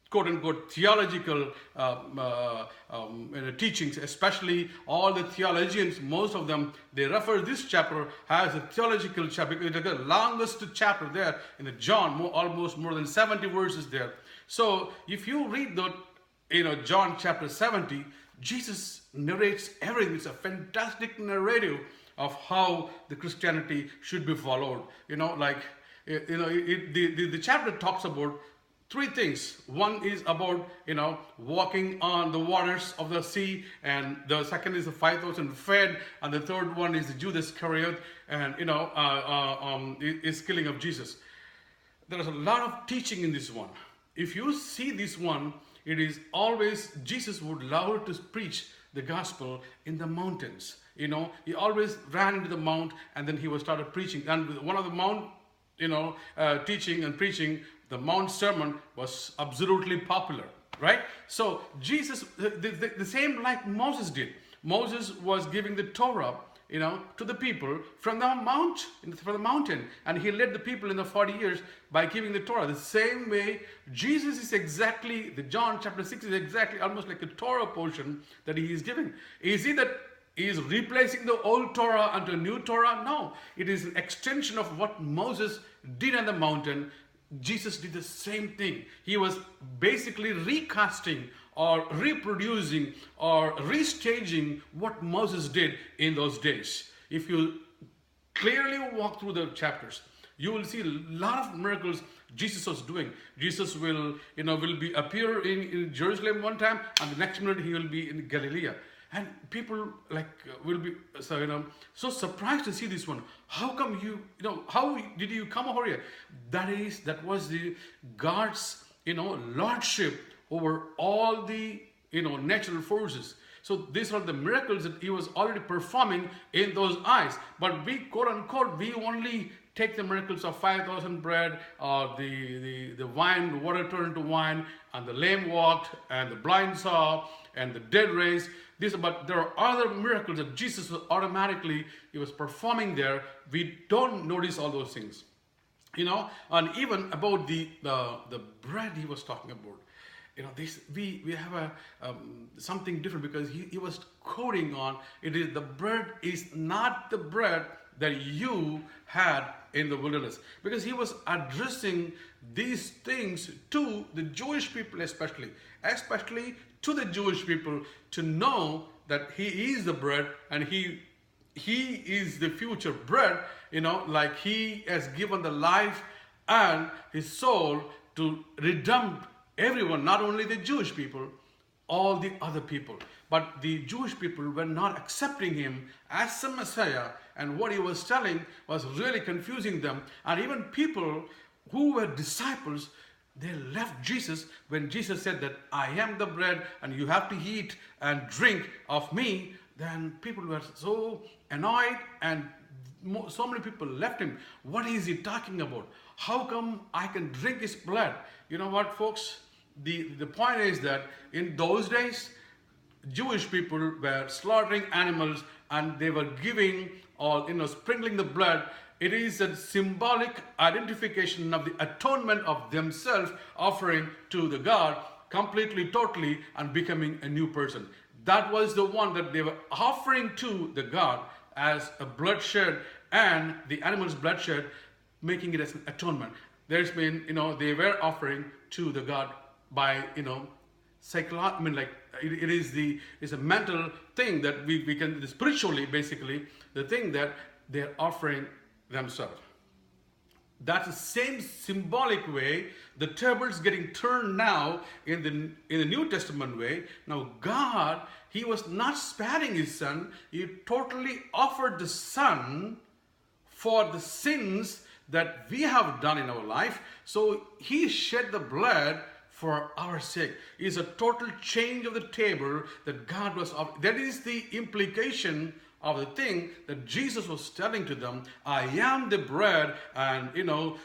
quote-unquote theological teachings, especially all the theologians, most of them, they refer this chapter as a theological chapter. It is the longest chapter there in the John, almost more than 70 verses there. So if you read the John chapter 70, Jesus narrates everything. It's a fantastic narrative of how the Christianity should be followed. The chapter talks about three things. One is about walking on the waters of the sea, and the second is the 5,000 fed, and the third one is the Judas Iscariot, and is killing of Jesus. There is a lot of teaching in this one. If you see this one, it is always Jesus would love to preach the gospel in the mountains. He always ran into the mount, and then he was started preaching. And one of the mount, teaching and preaching, the Mount Sermon was absolutely popular, right? So Jesus, the same like Moses did. Moses was giving the Torah, to the people from the mountain, and he led the people in the 40 years by giving the Torah. The same way, Jesus is exactly, the John chapter 6 is exactly almost like a Torah portion that he is giving. Is it that he is replacing the old Torah unto a new Torah? No, it is an extension of what Moses did on the mountain. Jesus did the same thing. He was basically recasting or reproducing or restaging what Moses did in those days. If you clearly walk through the chapters, you will see a lot of miracles Jesus was doing. Jesus will appear in Jerusalem one time, and the next minute he will be in Galilee. And people will be so surprised to see this one. How come how did you come over here? That was the God's lordship over all the natural forces. So these are the miracles that he was already performing in those eyes. But we, quote unquote, we only take the miracles of 5,000 bread, or the water turned to wine, and the lame walked, and the blind saw, and the dead raised. But there are other miracles that Jesus was he was performing there. We don't notice all those things, and even about the bread he was talking about. We have something different, because he was quoting on it is the bread is not the bread that you had in the wilderness, because he was addressing these things to the Jewish people, especially to the Jewish people, to know that he is the bread, and he is the future bread, he has given the life and his soul to redeem everyone, not only the Jewish people, all the other people. But the Jewish people were not accepting him as the Messiah, and what he was telling was really confusing them. And even people who were disciples, they left Jesus when Jesus said that I am the bread and you have to eat and drink of me. Then people were so annoyed, and so many people left him. What is he talking about? How come I can drink his blood? You know what, folks? The point is that in those days, Jewish people were slaughtering animals, and they were giving or sprinkling the blood. It is a symbolic identification of the atonement of themselves, offering to the God completely, totally, and becoming a new person. That was the one that they were offering to the God as a bloodshed, and the animal's bloodshed, making it as an atonement. There's been, they were offering to the God by, psychological, it's a mental thing that we can, spiritually, basically, the thing that they're offering themselves. That's the same symbolic way the tables getting turned now in the New Testament way. Now God, he was not sparing his son. He totally offered the son for the sins that we have done in our life. So he shed the blood for our sake. It's a total change of the table that God was offering. That is the implication of the thing that Jesus was telling to them. I am the bread, and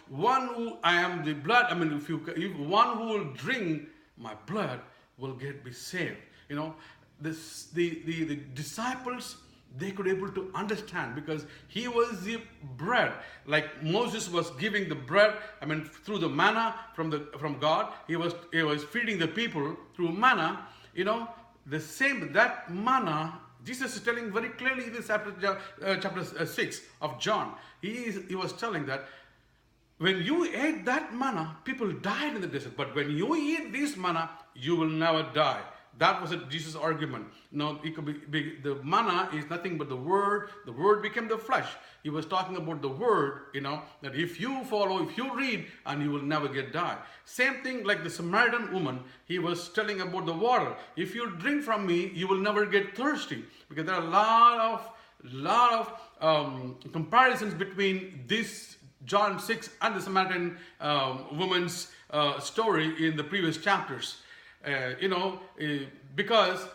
one who I am the blood. If one who will drink my blood will be saved. The disciples, they could able to understand, because he was the bread. Like Moses was giving the bread, through the manna from God. He was feeding the people through manna. The same, that manna, Jesus is telling very clearly in this chapter 6 of John. He was telling that when you ate that manna, people died in the desert. But when you eat this manna, you will never die. That was Jesus' argument. It could be the manna is nothing but the Word. The Word became the flesh. He was talking about the Word, that if you follow, if you read, and you will never die. Same thing like the Samaritan woman. He was telling about the water. If you drink from me, you will never get thirsty. Because there are a lot of comparisons between this John 6 and the Samaritan woman's story in the previous chapters. Because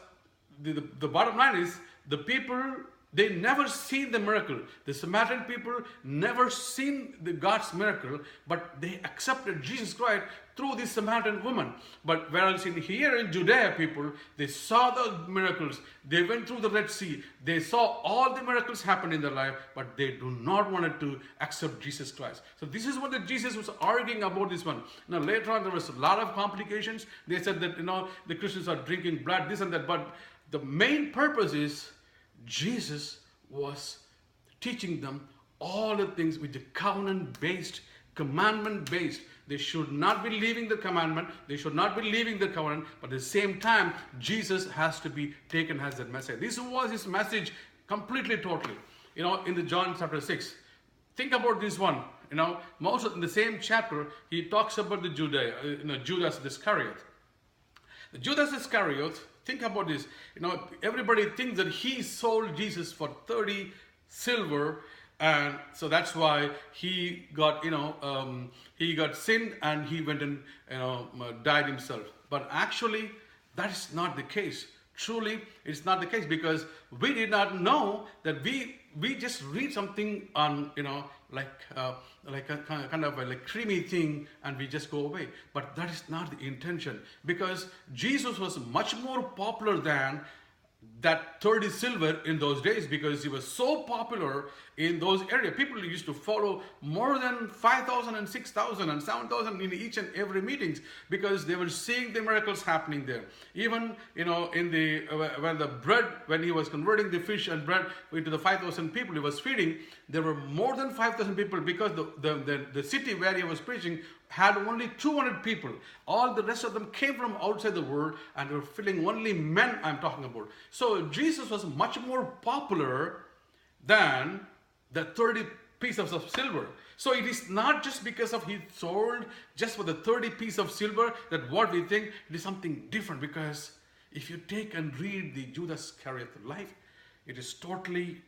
the bottom line is, the people, they never seen the miracle. The Samaritan people never seen God's miracle, but they accepted Jesus Christ through this Samaritan woman. But whereas here in Judea, people, they saw the miracles. They went through the Red Sea. They saw all the miracles happen in their life, but they do not want to accept Jesus Christ. So this is what Jesus was arguing about this one. Now later on, there was a lot of complications. They said that, the Christians are drinking blood, this and that. But the main purpose is Jesus was teaching them all the things with the covenant-based, commandment-based. They should not be leaving the commandment. They should not be leaving the covenant. But at the same time, Jesus has to be taken as that Messiah. This was his message completely, totally. In the John chapter 6. Think about this one. Most in the same chapter, he talks about the Judas Iscariot. The Judas Iscariot, think about this. Everybody thinks that he sold Jesus for 30 silver, and so that's why he got, he got sinned and he went and, died himself. But actually, that is not the case. Truly, it's not the case, because we did not know that we just read something on, like a kind of a creamy thing, and we just go away. But that is not the intention, because Jesus was much more popular than that 30 silver in those days, because he was so popular in those areas. People used to follow more than 5,000 and 6,000 and 7,000 in each and every meetings, because they were seeing the miracles happening there. Even when he was converting the fish and bread into the 5,000 people he was feeding, there were more than 5,000 people, because the city where he was preaching had only 200 people. All the rest of them came from outside the world, and they were filling only men I'm talking about. So Jesus was much more popular than the 30 pieces of silver. So it is not just because of he sold just for the 30 pieces of silver that what we think. It is something different, because if you take and read the Judas Iscariot life, it is totally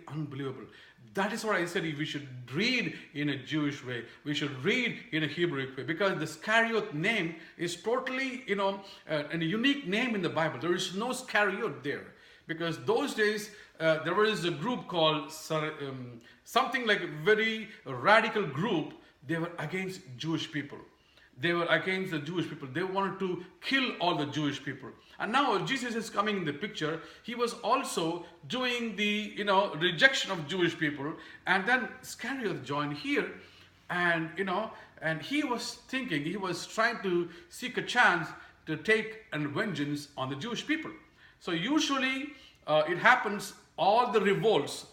unbelievable. That is what I said, we should read in a Jewish way. We should read in a Hebrew way, because the Iscariot name is totally, a unique name in the Bible. There is no Iscariot there, because those days there was a group called something like a very radical group. They were against Jewish people. They were against the Jewish people. They wanted to kill all the Jewish people. And now Jesus is coming in the picture. He was also doing the, rejection of Jewish people. And then Iscariot joined here. And, and he was thinking, he was trying to seek a chance to take an vengeance on the Jewish people. So usually it happens, all the revolts,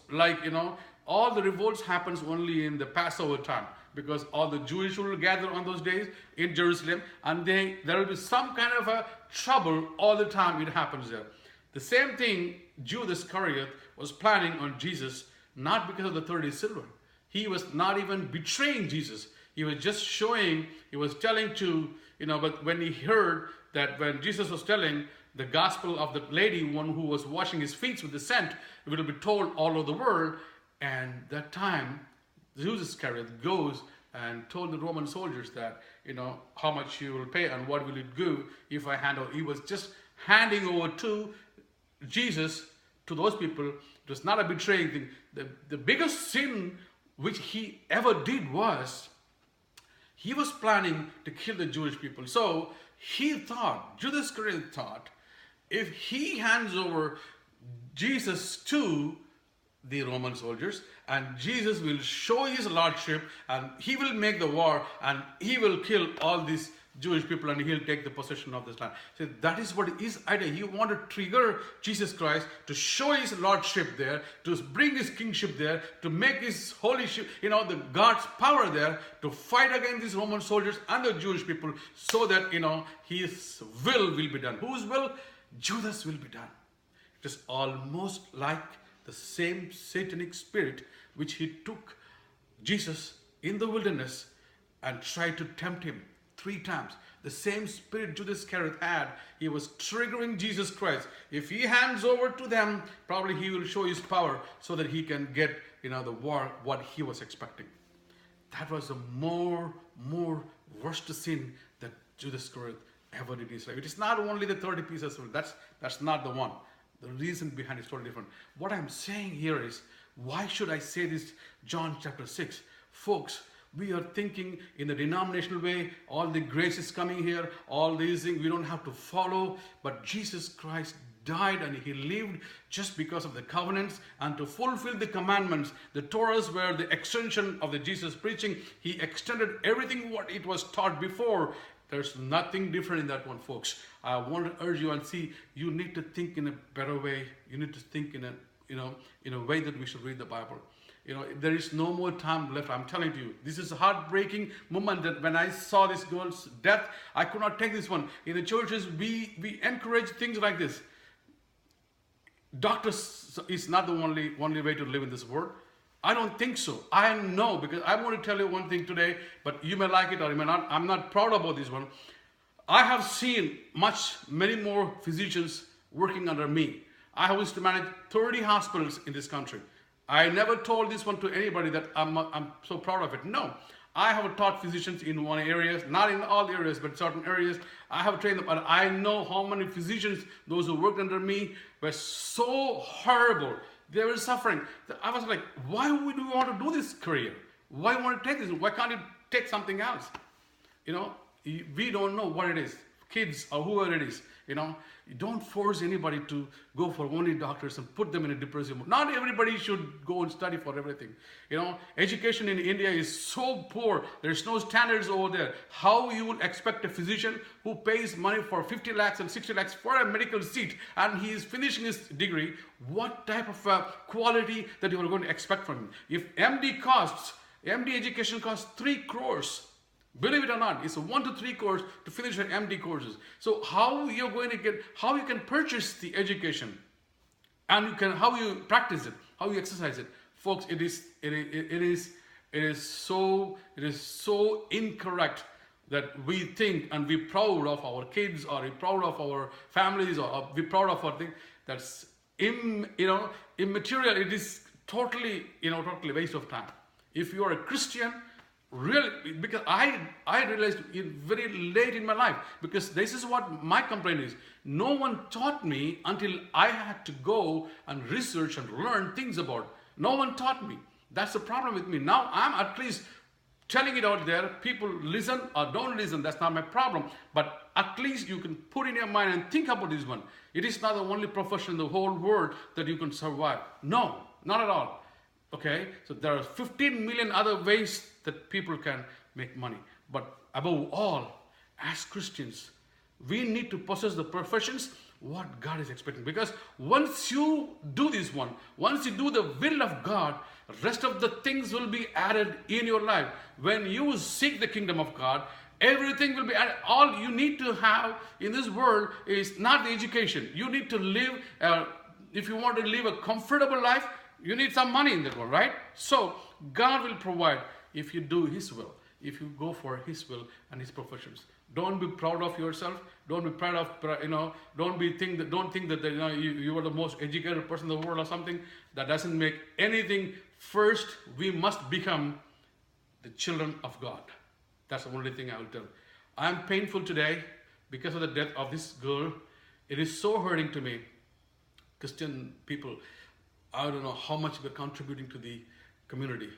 all the revolts happens only in the Passover time, because all the Jewish will gather on those days in Jerusalem, and there will be some kind of a trouble all the time. It happens there. The same thing Judas Iscariot was planning on Jesus, not because of the 30 silver. He was not even betraying Jesus. He was just showing, he was telling to, but when he heard that when Jesus was telling the gospel of the lady, one who was washing his feet with the scent, it will be told all over the world. And that time, Judas Iscariot goes and told the Roman soldiers that, how much you will pay and what will it give if I hand over. He was just handing over to Jesus, to those people. It was not a betraying thing. The biggest sin which he ever did was, he was planning to kill the Jewish people. So he thought, Judas Iscariot thought, if he hands over Jesus to the Roman soldiers, and Jesus will show his lordship, and he will make the war, and he will kill all these Jewish people, and he'll take the possession of this land. So that is what his idea. He wanted to trigger Jesus Christ to show his lordship there, to bring his kingship there, to make his holy ship, the God's power there, to fight against these Roman soldiers and the Jewish people, so that his will be done. Whose will? Judas will be done. It is almost like the same satanic spirit which he took Jesus in the wilderness and tried to tempt him 3 times. The same spirit Judas Iscariot had, he was triggering Jesus Christ. If he hands over to them, probably he will show his power so that he can get the war what he was expecting. That was the more worst sin that Judas Iscariot ever did in his life. It is not only the 30 pieces of that's not the one. The reason behind it is totally different. What I'm saying here is, why should I say this? John chapter 6. Folks, we are thinking in the denominational way, all the grace is coming here, all these things we don't have to follow. But Jesus Christ died and he lived just because of the covenants and to fulfill the commandments. The Torahs were the extension of the Jesus preaching. He extended everything what it was taught before. There's nothing different in that one, folks. I want to urge you and see, you need to think in a better way. You need to think in a way that we should read the Bible. There is no more time left. I'm telling you, this is a heartbreaking moment that when I saw this girl's death, I could not take this one. In the churches, we encourage things like this. Doctors is not the only way to live in this world. I don't think so. I know, because I want to tell you one thing today, but you may like it or you may not. I'm not proud about this one. I have seen many more physicians working under me. I used to manage 30 hospitals in this country. I never told this one to anybody that I'm so proud of it. No. I have taught physicians in one area, not in all areas, but certain areas. I have trained them, but I know how many physicians, those who worked under me, were so horrible. They were suffering. I was like, why would you want to do this career? Why want to take this? Why can't you take something else? We don't know what it is. Kids or whoever it is, you don't force anybody to go for only doctors and put them in a depressive mood. Not everybody should go and study for everything. Education in India is so poor. There's no standards over there. How you would expect a physician who pays money for 50 lakhs and 60 lakhs for a medical seat and he is finishing his degree, what type of quality that you are going to expect from him? If MD education costs 3 crores, believe it or not, it's a 1 to 3 course to finish your MD courses. So how you can purchase the education, and how you practice it, how you exercise it, folks. It is so incorrect that we think and be proud of our kids or be proud of our families or be proud of our thing. That's immaterial. It is totally waste of time. If you are a Christian, really, because I realized it very late in my life, because this is what my complaint is. No one taught me until I had to go and research and learn things about it. No one taught me. That's the problem with me. Now I'm at least telling it out there. People listen or don't listen. That's not my problem. But at least you can put in your mind and think about this one. It is not the only profession in the whole world that you can survive. No, not at all. Okay, so there are 15 million other ways that people can make money. But above all, as Christians, we need to possess the professions what God is expecting. Because once you do this one, once you do the will of God, rest of the things will be added in your life. When you seek the kingdom of God, everything will be added. All you need to have in this world is not the education. You need to live, if you want to live a comfortable life, you need some money in that world, right? So God will provide if you do His will, if you go for His will and His professions. Don't be proud of yourself. Don't be proud of, don't think that you are the most educated person in the world or something. That doesn't make anything. First, we must become the children of God. That's the only thing I will tell. I am painful today because of the death of this girl. It is so hurting to me. Christian people, I don't know how much we're contributing to the community,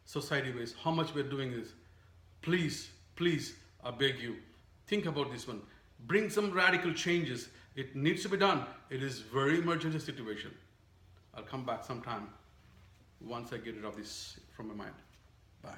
society ways, how much we're doing this. Please, I beg you, think about this one. Bring some radical changes. It needs to be done. It is very emergency situation. I'll come back sometime once I get rid of this from my mind. Bye.